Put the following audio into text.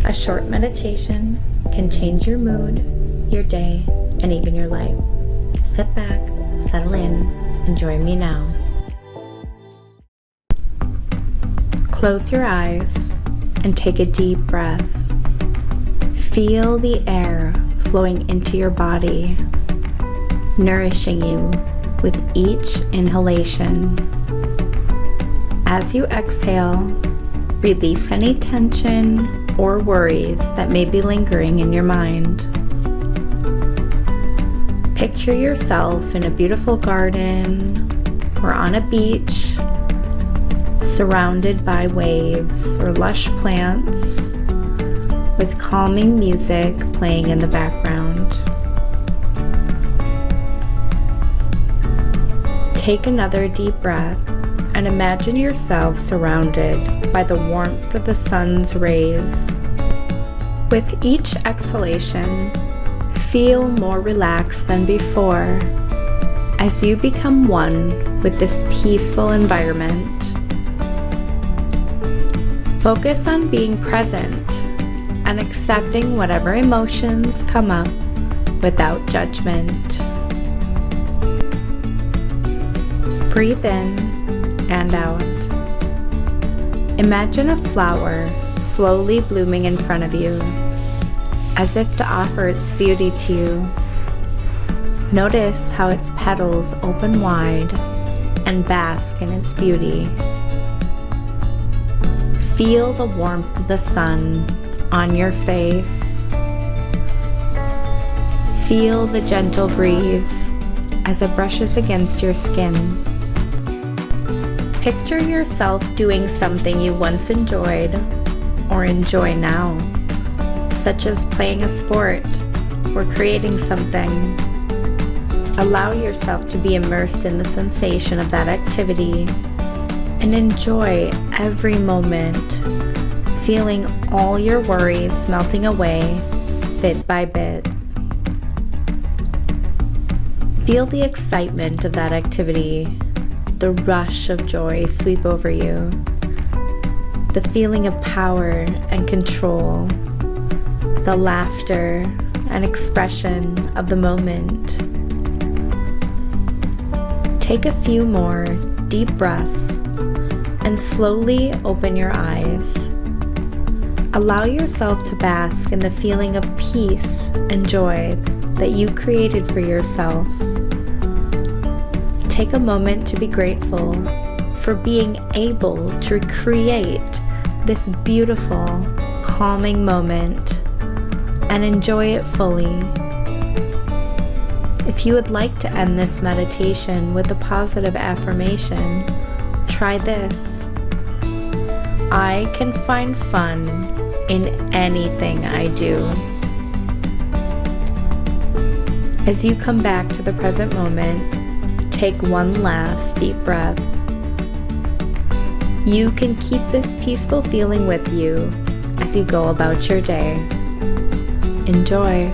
A short meditation can change your mood, your day, and even your life. Sit back, settle in, and join me now. Close your eyes and take a deep breath. Feel the air flowing into your body, nourishing you with each inhalation. As you exhale, release any tension or worries that may be lingering in your mind. Picture yourself in a beautiful garden or on a beach, surrounded by waves or lush plants, with calming music playing in the background. Take another deep breath and imagine yourself surrounded by the warmth of the sun's rays. With each exhalation, feel more relaxed than before as you become one with this peaceful environment. Focus on being present and accepting whatever emotions come up without judgment. Breathe in and out. Imagine a flower slowly blooming in front of you, as if to offer its beauty to you. Notice how its petals open wide and bask in its beauty. Feel the warmth of the sun on your face. Feel the gentle breeze as it brushes against your skin. Picture yourself doing something you once enjoyed or enjoy now, such as playing a sport or creating something. Allow yourself to be immersed in the sensation of that activity and enjoy every moment, feeling all your worries melting away bit by bit. Feel the excitement of that activity, the rush of joy sweep over you, the feeling of power and control, the laughter and expression of the moment. Take a few more deep breaths and slowly open your eyes. Allow yourself to bask in the feeling of peace and joy that you created for yourself. Take a moment to be grateful for being able to recreate this beautiful, calming moment and enjoy it fully. If you would like to end this meditation with a positive affirmation, try this. I can find fun in anything I do. As you come back to the present moment, take one last deep breath. You can keep this peaceful feeling with you as you go about your day. Enjoy.